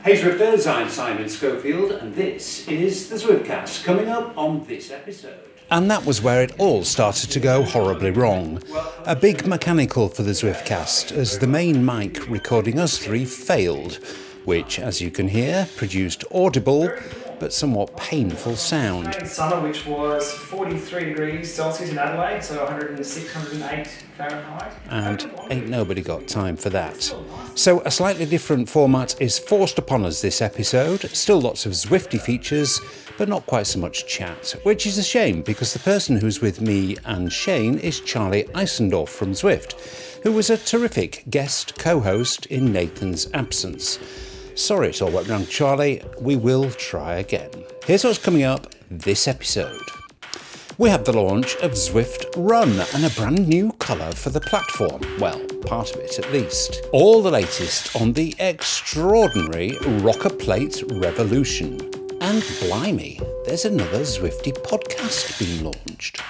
Hey Zwifters, I'm Simon Schofield and this is the Zwiftcast, coming up on this episode. And that was where it all started to go horribly wrong. A big mechanical for the Zwiftcast, as the main mic recording us three failed, which, as you can hear, produced audible but somewhat painful sound. Summer, which was 43 degrees Celsius in Adelaide, so 106, 108 Fahrenheit. And ain't nobody got time for that. So a slightly different format is forced upon us this episode. Still lots of Zwifty features, but not quite so much chat, which is a shame because the person who's with me and Shane is Charlie Eisendorf from Zwift, who was a terrific guest co-host in Nathan's absence. Sorry it all went wrong, Charlie. We will try again. Here's what's coming up this episode. We have the launch of Zwift Run and a brand new colour for the platform. Well, part of it at least. All the latest on the extraordinary rocker plate revolution. And blimey, there's another Zwifty podcast being launched.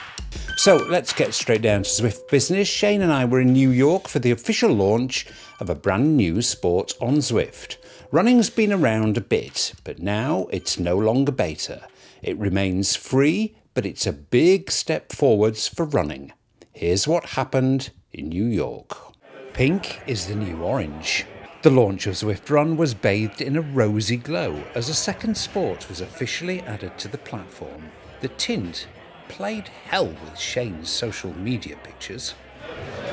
So let's get straight down to Zwift business. Shane and I were in New York for the official launch of a brand new sport on Zwift. Running's been around a bit, but now it's no longer beta. It remains free, but it's a big step forwards for running. Here's what happened in New York. Pink is the new orange. The launch of Zwift Run was bathed in a rosy glow as a second sport was officially added to the platform. The tint played hell with Shane's social media pictures.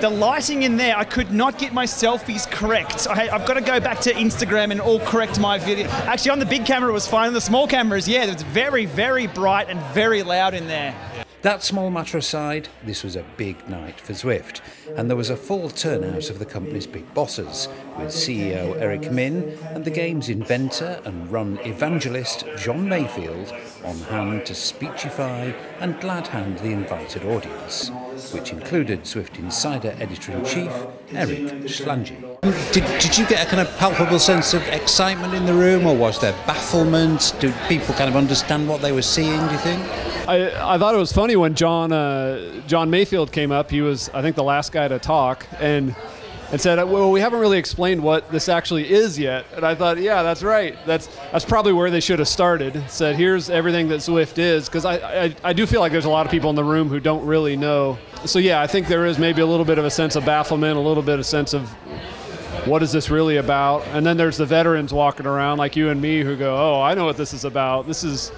The lighting in there, I could not get my selfies correct. I've got to go back to Instagram and all correct my video. Actually, on the big camera it was fine. On the small cameras, yeah, it's very, very bright and very loud in there. That small matter aside, this was a big night for Zwift, and there was a full turnout of the company's big bosses, with CEO Eric Min and the game's inventor and run evangelist John Mayfield on hand to speechify and glad-hand the invited audience, which included Zwift Insider Editor-in-Chief Eric Schlange. Did you get a kind of palpable sense of excitement in the room, or was there bafflement? Did people kind of understand what they were seeing, do you think? I thought it was funny when John Mayfield came up. He was, I think, the last guy to talk, and said, well, we haven't really explained what this actually is yet. And I thought, yeah, that's right. That's probably where they should have started. Said, here's everything that Zwift is, because I do feel like there's a lot of people in the room who don't really know. So yeah, I think there is maybe a little bit of a sense of bafflement, a little bit of sense of what is this really about? And then there's the veterans walking around like you and me who go, oh, I know what this is about. This is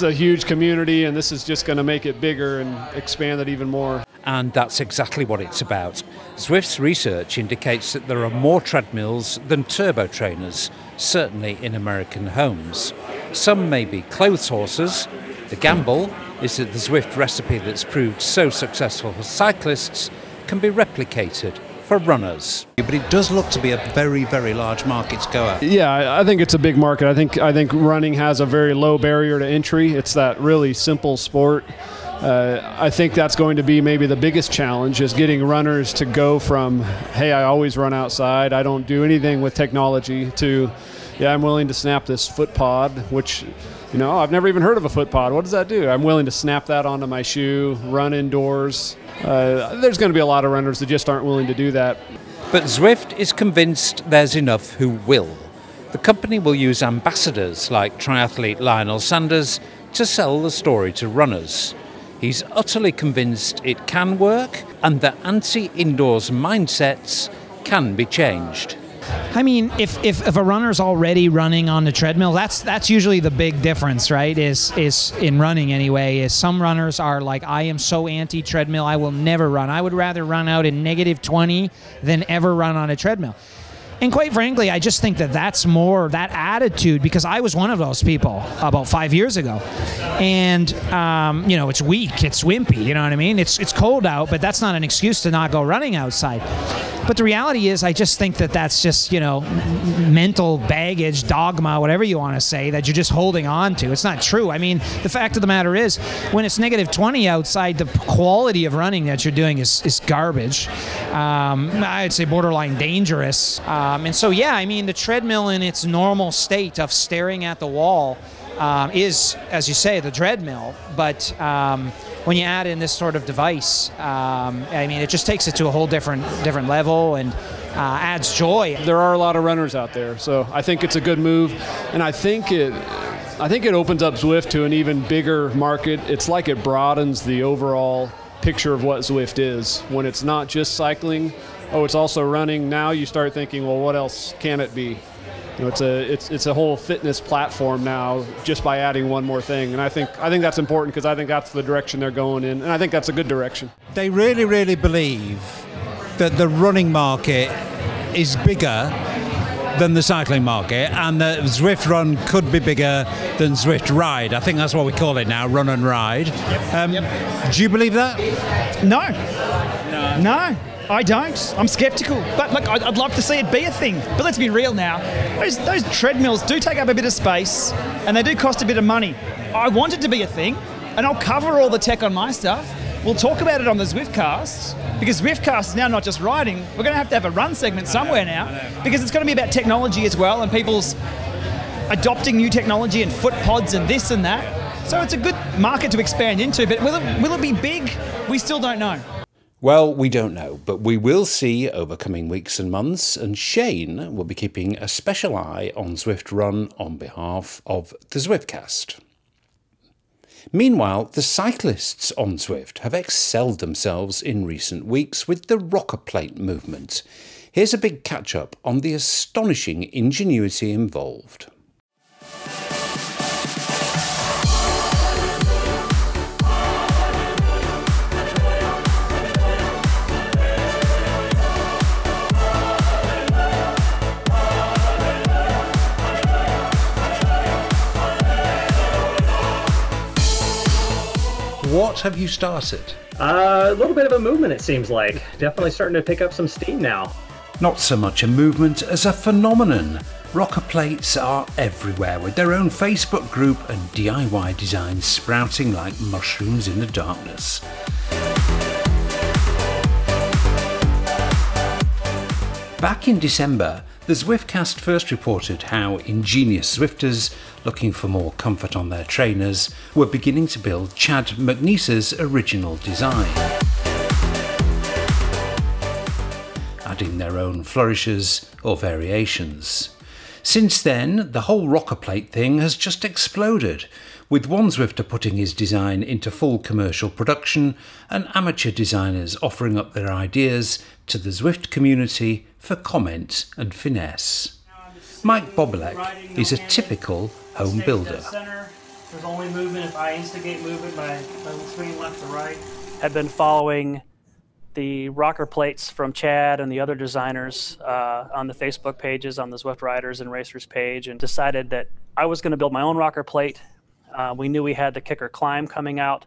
a huge community, and this is just going to make it bigger and expand it even more. And that's exactly what it's about. Zwift's research indicates that there are more treadmills than turbo trainers, certainly in American homes. Some may be clothes horses. The gamble is that the Zwift recipe that's proved so successful for cyclists can be replicated for runners. But it does look to be a very, very large market to go at. Yeah, I think it's a big market. I think running has a very low barrier to entry. It's that really simple sport. I think that's going to be maybe the biggest challenge, is getting runners to go from, hey, I always run outside, I don't do anything with technology, to, yeah, I'm willing to snap this foot pod, which, you know, I've never even heard of a foot pod. What does that do? I'm willing to snap that onto my shoe, run indoors. There's going to be a lot of runners that just aren't willing to do that. But Zwift is convinced there's enough who will. The company will use ambassadors like triathlete Lionel Sanders to sell the story to runners. He's utterly convinced it can work and that anti-indoors mindsets can be changed. I mean, if a runner's already running on the treadmill, that's usually the big difference, right? Is in running anyway. Is some runners are like, I am so anti-treadmill, I will never run. I would rather run out in -20 than ever run on a treadmill. And quite frankly, I just think that that's more that attitude, because I was one of those people about 5 years ago. And, you know, it's weak, it's wimpy, you know what I mean? It's cold out, but that's not an excuse to not go running outside. But the reality is, I just think that that's just, you know, mental baggage, dogma, whatever you want to say, that you're just holding on to. It's not true. I mean, the fact of the matter is, when it's -20 outside, the quality of running that you're doing is garbage. I'd say borderline dangerous. And so, yeah, I mean, the treadmill in its normal state of staring at the wall is, as you say, the treadmill. But when you add in this sort of device, I mean, it just takes it to a whole different level. And adds joy. There are a lot of runners out there, so I think it's a good move, and I think it opens up Zwift to an even bigger market. It's like it broadens the overall picture of what Zwift is. When it's not just cycling, it's also running. Now you start thinking, well, what else can it be? You know, it's a whole fitness platform now just by adding one more thing, and I think that's important because I think that's the direction they're going in, and I think that's a good direction. They really, really believe that the running market is bigger than the cycling market, and that Zwift Run could be bigger than Zwift Ride. I think that's what we call it now, Run and Ride. Do you believe that? No, I don't. I'm skeptical. But look, I'd love to see it be a thing. But let's be real now. Those treadmills do take up a bit of space, and they do cost a bit of money. I want it to be a thing, and I'll cover all the tech on my stuff. We'll talk about it on the Zwiftcast, because Zwiftcast is now not just riding. We're going to have a run segment somewhere now, because it's going to be about technology as well, and people's adopting new technology and foot pods and this and that. So it's a good market to expand into, but will it be big? We still don't know. Well, we don't know, but we will see over coming weeks and months, and Shane will be keeping a special eye on Zwift Run on behalf of the Zwiftcast. Meanwhile, the cyclists on Zwift have excelled themselves in recent weeks with the rocker plate movement. Here's a big catch-up on the astonishing ingenuity involved. What have you started? A little bit of a movement, it seems like. Definitely starting to pick up some steam now. Not so much a movement as a phenomenon. Rocker plates are everywhere, with their own Facebook group and DIY designs sprouting like mushrooms in the darkness. Back in December, the Zwiftcast first reported how ingenious Zwifters, looking for more comfort on their trainers, were beginning to build Chad McNeese's original design, adding their own flourishes or variations. Since then, the whole rocker plate thing has just exploded, with one Zwifter putting his design into full commercial production and amateur designers offering up their ideas to the Zwift community for comment and finesse. Mike Bobelak is a typical home builder. There's only movement if I instigate movement by swinging left to right. I've been following the rocker plates from Chad and the other designers on the Facebook pages, on the Zwift Riders and Racers page, and decided that I was going to build my own rocker plate. We knew we had the Kicker Climb coming out.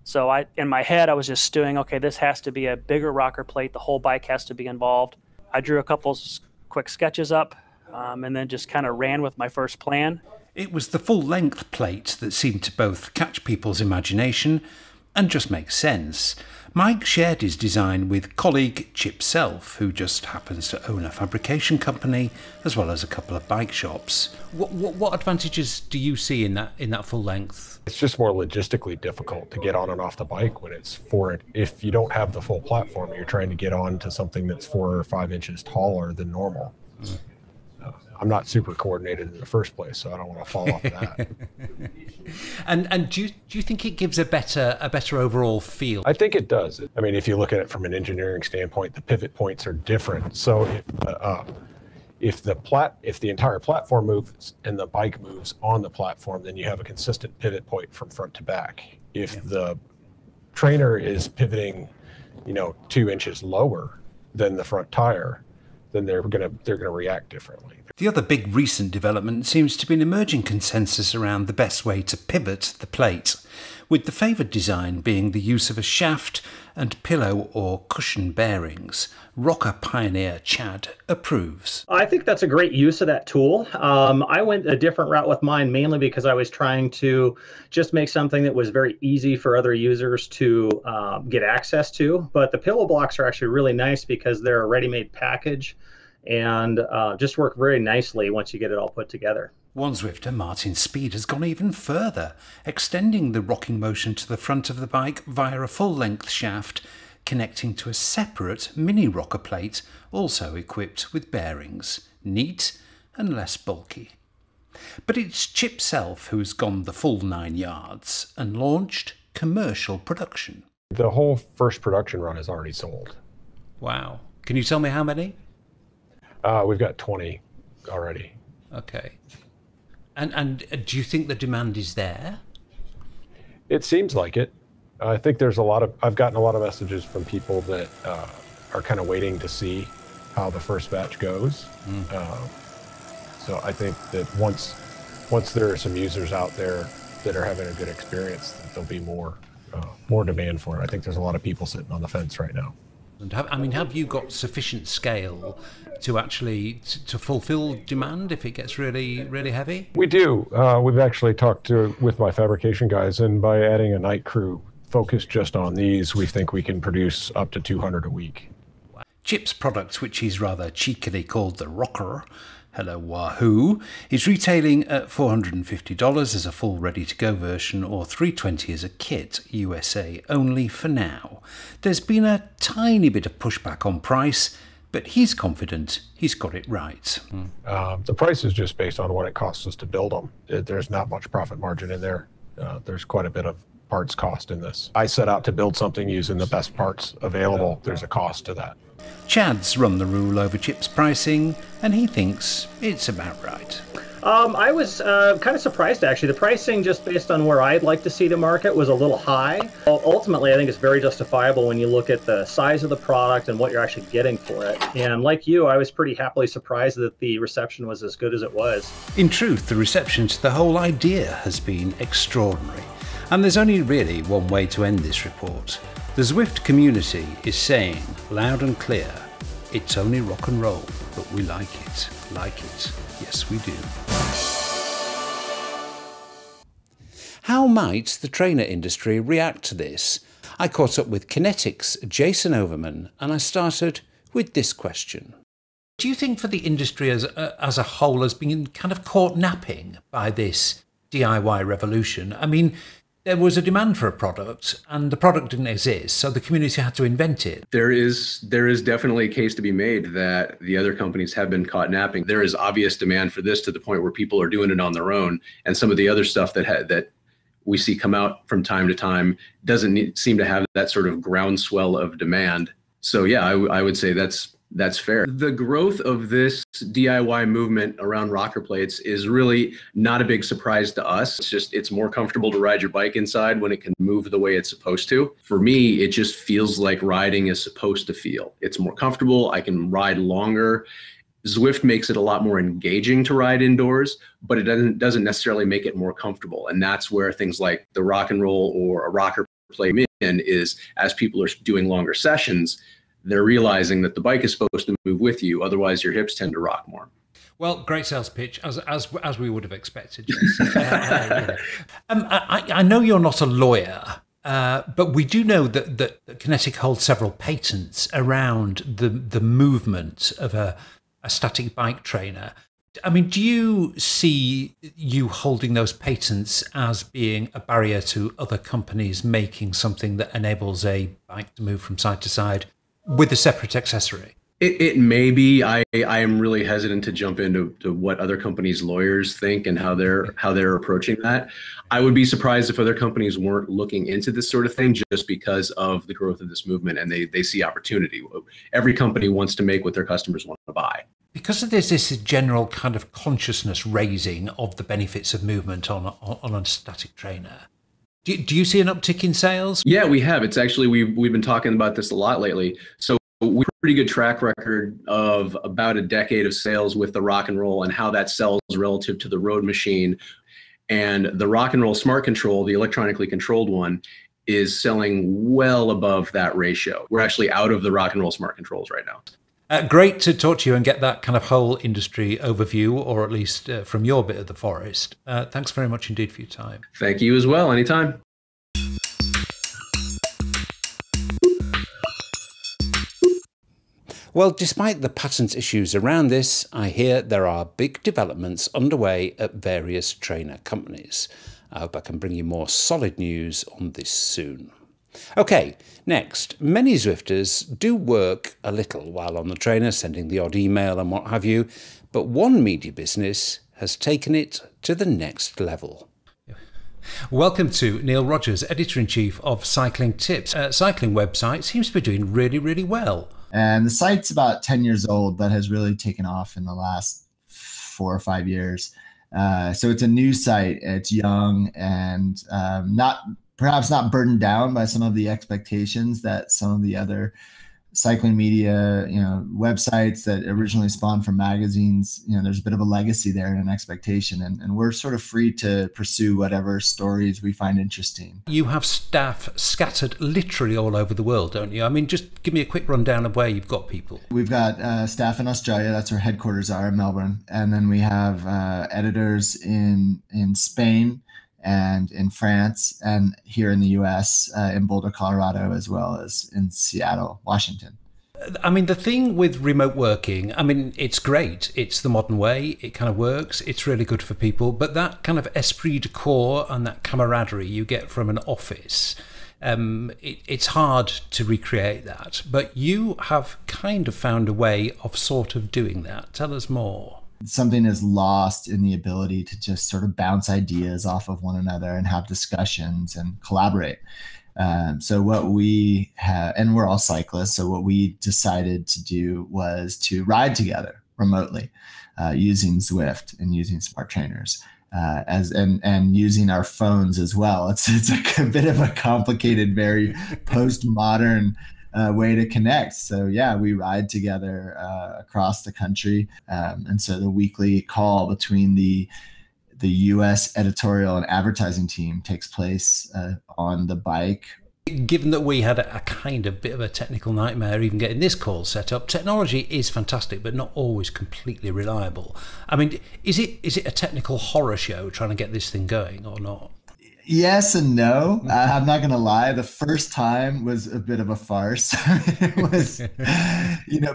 So in my head, I was just stewing, okay, this has to be a bigger rocker plate. The whole bike has to be involved. I drew a couple quick sketches up and then just kind of ran with my first plan. It was the full-length plate that seemed to both catch people's imagination and just make sense. Mike shared his design with colleague Chip Self, who just happens to own a fabrication company as well as a couple of bike shops. What advantages do you see in that full length? It's just more logistically difficult to get on and off the bike when it's if you don't have the full platform, you're trying to get on to something that's 4 or 5 inches taller than normal. I'm not super coordinated in the first place, so I don't want to fall off of that. And do you think it gives a better overall feel? I think it does. I mean, if you look at it from an engineering standpoint, the pivot points are different. So if the entire platform moves and the bike moves on the platform, then you have a consistent pivot point from front to back. If the trainer is pivoting, 2 inches lower than the front tire, then they're gonna react differently. The other big recent development seems to be an emerging consensus around the best way to pivot the plate, with the favoured design being the use of a shaft and pillow or cushion bearings. Rocker pioneer Chad approves. I think that's a great use of that tool. I went a different route with mine, mainly because I was trying to just make something that was very easy for other users to get access to. But the pillow blocks are actually really nice because they're a ready-made package and just work very nicely once you get it all put together. One Zwifter, Martin Speed, has gone even further, extending the rocking motion to the front of the bike via a full-length shaft connecting to a separate mini rocker plate, also equipped with bearings. Neat and less bulky. But it's Chip Self who's gone the full 9 yards and launched commercial production. The whole first production run is already sold. Wow. Can you tell me how many? We've got 20 already. Okay. And do you think the demand is there? It seems like it. I think I've gotten a lot of messages from people that are kind of waiting to see how the first batch goes. So I think that once there are some users out there that are having a good experience, that there'll be more demand for it. I think there's a lot of people sitting on the fence right now. And have you got sufficient scale to actually to fulfill demand if it gets really, really heavy? We do. We've actually talked with my fabrication guys, and by adding a night crew focused just on these, we think we can produce up to 200 a week. Chip's product, which he's rather cheekily called the Rocker, hello Wahoo, is retailing at $450 as a full ready-to-go version or $320 as a kit, USA only for now. There's been a tiny bit of pushback on price, but he's confident he's got it right. The price is just based on what it costs us to build them. There's not much profit margin in there. There's quite a bit of parts cost in this. I set out to build something using the best parts available. There's a cost to that. Chad's run the rule over Chip's pricing, and he thinks it's about right. I was kind of surprised, actually. The pricing, just based on where I'd like to see the market, was a little high. Ultimately, I think it's very justifiable when you look at the size of the product and what you're actually getting for it. And like you, I was pretty happily surprised that the reception was as good as it was. In truth, the reception to the whole idea has been extraordinary. And there's only really one way to end this report. The Zwift community is saying, loud and clear, it's only rock and roll, but we like it. Like it. Yes, we do. How might the trainer industry react to this? I caught up with Kinetic's Jason Overman, and I started with this question. Do you think for the industry as a whole has been kind of caught napping by this DIY revolution? I mean, there was a demand for a product and the product didn't exist, so the community had to invent it. There is definitely a case to be made that the other companies have been caught napping. There is obvious demand for this to the point where people are doing it on their own, and some of the other stuff that we see come out from time to time doesn't seem to have that sort of groundswell of demand. So yeah, I would say that's fair. The growth of this DIY movement around rocker plates is really not a big surprise to us. It's more comfortable to ride your bike inside when it can move the way it's supposed to. For me, it just feels like riding is supposed to feel. It's more comfortable. I can ride longer. Zwift makes it a lot more engaging to ride indoors, but it doesn't necessarily make it more comfortable. And that's where things like the rock and roll or a rocker plate in is, as people are doing longer sessions, they're realizing that the bike is supposed to move with you. Otherwise, your hips tend to rock more. Well, great sales pitch, as we would have expected. I know you're not a lawyer, but we do know that Kinetic holds several patents around the movement of a static bike trainer. I mean, do you see you holding those patents as being a barrier to other companies making something that enables a bike to move from side to side with a separate accessory? It may be. I am really hesitant to jump into what other companies' lawyers think and how they're approaching that. I would be surprised if other companies weren't looking into this sort of thing just because of the growth of this movement, and they see opportunity. Every company wants to make what their customers want to buy. Because there's this general kind of consciousness raising of the benefits of movement on a static trainer. Do you see an uptick in sales? Yeah, we have. It's actually, we've been talking about this a lot lately. So we have a pretty good track record of about a decade of sales with the rock and roll and how that sells relative to the road machine. And the rock and roll smart control, the electronically controlled one, is selling well above that ratio. We're actually out of the rock and roll smart controls right now. Great to talk to you and get that kind of whole industry overview, or at least from your bit of the forest. Thanks very much indeed for your time. Thank you as well. Anytime. Well, despite the patent issues around this, I hear there are big developments underway at various trainer companies. I hope I can bring you more solid news on this soon. Okay, next, many Zwifters do work a little while on the trainer, sending the odd email and what have you, but one media business has taken it to the next level. Welcome to Neal Rogers, Editor-in-Chief of Cycling Tips. Cycling website seems to be doing really, really well. And the site's about 10 years old, but has really taken off in the last 4 or 5 years. So it's a new site. It's young and perhaps not burdened down by some of the expectations that some of the other cycling media, websites that originally spawned from magazines. There's a bit of a legacy there and an expectation, and we're sort of free to pursue whatever stories we find interesting. You have staff scattered literally all over the world, don't you? I mean, just give me a quick rundown of where you've got people. We've got staff in Australia. That's where headquarters are in Melbourne. And then we have editors in Spain and in France, and here in the US, in Boulder, Colorado, as well as in Seattle, Washington. I mean, the thing with remote working, I mean, it's great. It's the modern way. It kind of works. It's really good for people. But that kind of esprit de corps and that camaraderie you get from an office, it's hard to recreate that. But you have kind of found a way of sort of doing that. Tell us more. Something is lost in the ability to just sort of bounce ideas off of one another and have discussions and collaborate. So what we have, and we're all cyclists, so what we decided to do was to ride together remotely using Zwift and using smart trainers. And using our phones as well. It's a bit of a complicated, very postmodern way to connect. So yeah, we ride together across the country, and so the weekly call between the U.S. editorial and advertising team takes place on the bike. Given that we had a kind of bit of a technical nightmare even getting this call set up, technology is fantastic, but not always completely reliable. I mean, is it a technical horror show trying to get this thing going or not? Yes and no. I'm not going to lie. The first time was a bit of a farce. It was,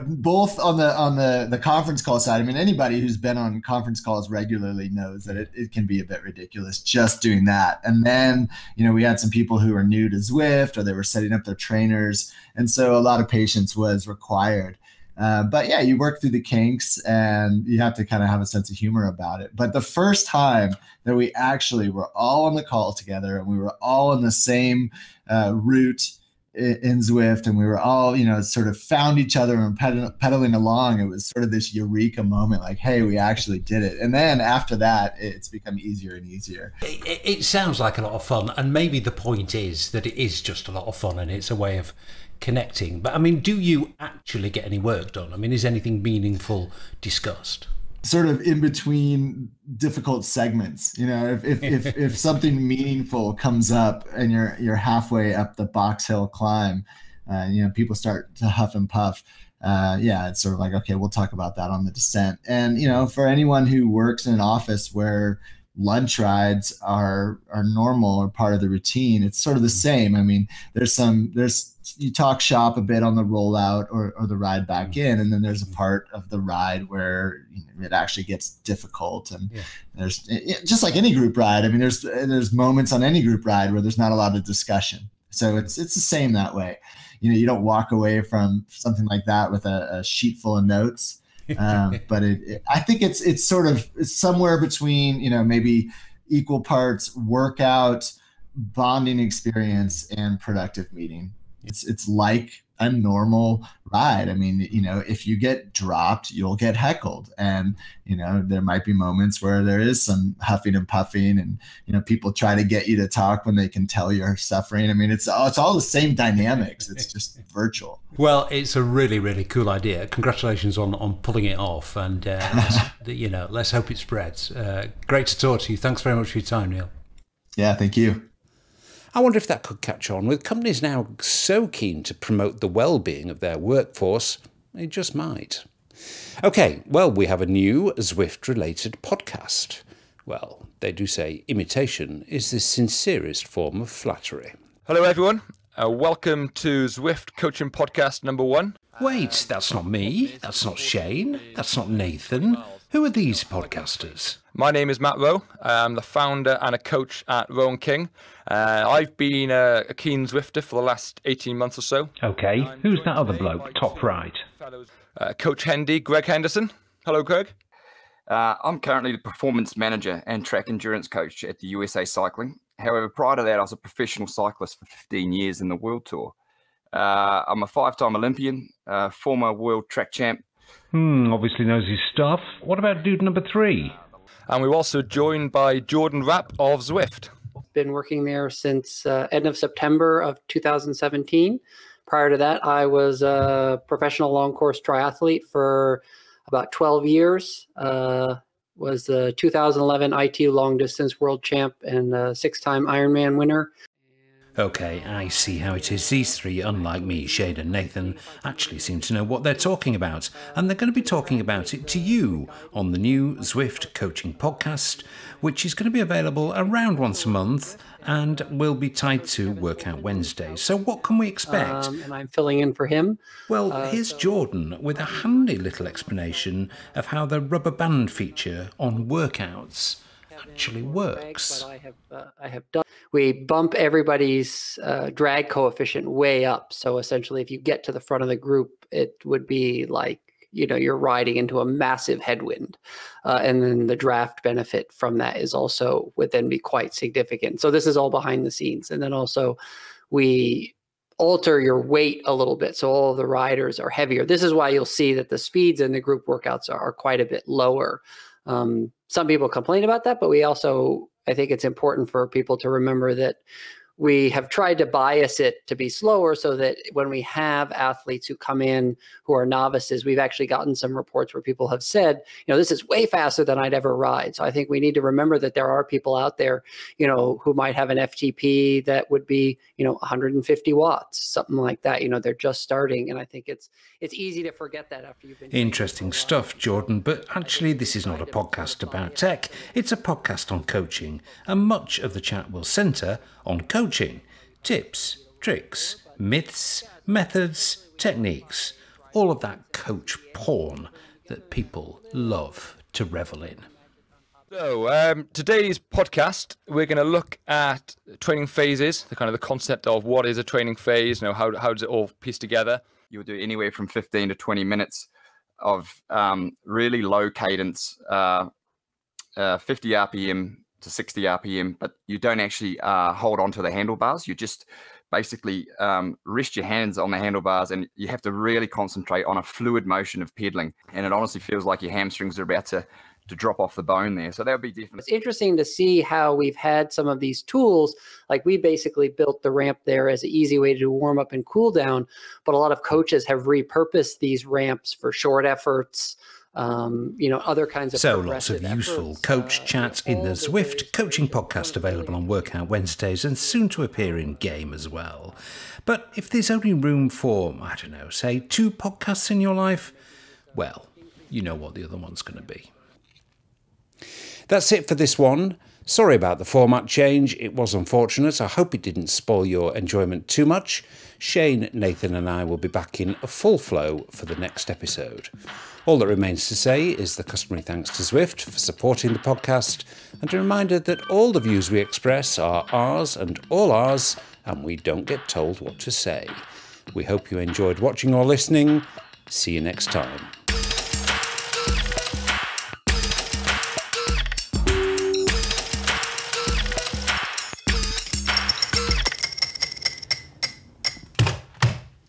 both on the conference call side. I mean, anybody who's been on conference calls regularly knows that it can be a bit ridiculous just doing that. And then, we had some people who were new to Zwift or they were setting up their trainers. And so a lot of patience was required. But yeah, you work through the kinks and you have to kind of have a sense of humor about it. But the first time that we actually were all on the call together and we were all in the same route in Zwift and we were all, sort of found each other and pedaling along, it was sort of this eureka moment, like, hey, we actually did it. And then after that, it's become easier and easier. It sounds like a lot of fun. And maybe the point is that it is just a lot of fun and it's a way of connecting. But I mean, do you actually get any work done? I mean, is anything meaningful discussed? Sort of in between difficult segments, if something meaningful comes up and you're halfway up the Box Hill climb, people start to huff and puff. It's sort of like, okay, we'll talk about that on the descent. And for anyone who works in an office where lunch rides are normal or part of the routine, it's sort of the same. I mean, you talk shop a bit on the rollout or the ride back in, and then there's a part of the ride where it actually gets difficult. And there's just like any group ride. I mean, there's moments on any group ride where there's not a lot of discussion. So it's the same that way. You don't walk away from something like that with a sheet full of notes. But I think it's somewhere between, maybe equal parts workout, bonding experience, and productive meeting. It's like a normal ride. I mean, if you get dropped, you'll get heckled. And, there might be moments where there is some huffing and puffing and, people try to get you to talk when they can tell you're suffering. I mean, it's all the same dynamics. It's just virtual. Well, it's a really, really cool idea. Congratulations on pulling it off. And, let's hope it spreads. Great to talk to you. Thanks very much for your time, Neal. Yeah, thank you. I wonder if that could catch on with companies now so keen to promote the well-being of their workforce. It just might. Okay, well, we have a new Zwift-related podcast. Well, they do say imitation is the sincerest form of flattery. Hello, everyone. Welcome to Zwift Coaching Podcast number 1. Wait, that's not me. That's not Shane. That's not Nathan. Who are these podcasters? My name is Matt Rowe. I'm the founder and a coach at Rowe & King. I've been a keen Zwifter for the last 18 months or so. Okay, who's that other bloke, top right? Coach Hendy, Greg Henderson. Hello, Greg. I'm currently the performance manager and track endurance coach at the USA Cycling. However, prior to that, I was a professional cyclist for 15 years in the World Tour. I'm a 5-time Olympian, former world track champ. Obviously knows his stuff. What about dude number 3? And we're also joined by Jordan Rapp of Zwift. Been working there since end of September of 2017. Prior to that, I was a professional long course triathlete for about 12 years. Was the 2011 ITU long distance world champ and 6-time Ironman winner. Okay, I see how it is. These three, unlike me, Shane and Nathan, actually seem to know what they're talking about. And they're going to be talking about it to you on the new Zwift Coaching Podcast, which is going to be available around once a month and will be tied to Workout Wednesday. So what can we expect? And I'm filling in for him. Well, here's Jordan with a handy little explanation of how the rubber band feature on workouts actually works. I have done. We bump everybody's drag coefficient way up. So essentially, if you get to the front of the group, it would be like, you know, you're riding into a massive headwind. And then the draft benefit from that is also would then be quite significant. So this is all behind the scenes. And then also we alter your weight a little bit. So all of the riders are heavier. This is why you'll see that the speeds in the group workouts are quite a bit lower. Some people complain about that, but we also, I think it's important for people to remember that we have tried to bias it to be slower so that when we have athletes who come in who are novices, we've actually gotten some reports where people have said, you know, this is way faster than I'd ever ride. So I think we need to remember that there are people out there, you know, who might have an FTP that would be, you know, 150 watts, something like that. You know, they're just starting. And I think it's easy to forget that after you've been. Interesting stuff, Jordan. But actually, this is not a podcast about tech. It's a podcast on coaching. And much of the chat will centre on coaching. Tips, tricks, myths, methods, techniques. All of that coach porn that people love to revel in. So today's podcast, we're going to look at training phases, the kind of the concept of what is a training phase, you know, how does it all piece together. You'll do anywhere from 15 to 20 minutes of really low cadence, 50 RPM to 60 RPM, but you don't actually hold on to the handlebars. You just basically rest your hands on the handlebars, and you have to really concentrate on a fluid motion of pedaling. And it honestly feels like your hamstrings are about to drop off the bone there. So that would be different. It's interesting to see how we've had some of these tools. Like we basically built the ramp there as an easy way to do warm up and cool down, but a lot of coaches have repurposed these ramps for short efforts, you know, other kinds of. So lots of useful coach chat in the Zwift Coaching Podcast, available on Workout Wednesdays and soon to appear in game as well. But if there's only room for, I don't know, say 2 podcasts in your life, well, you know what the other one's going to be. That's it for this one. Sorry about the format change. It was unfortunate. I hope it didn't spoil your enjoyment too much. Shane, Nathan and I will be back in a full flow for the next episode. All that remains to say is the customary thanks to Zwift for supporting the podcast, and a reminder that all the views we express are ours and all ours, and we don't get told what to say. We hope you enjoyed watching or listening. See you next time.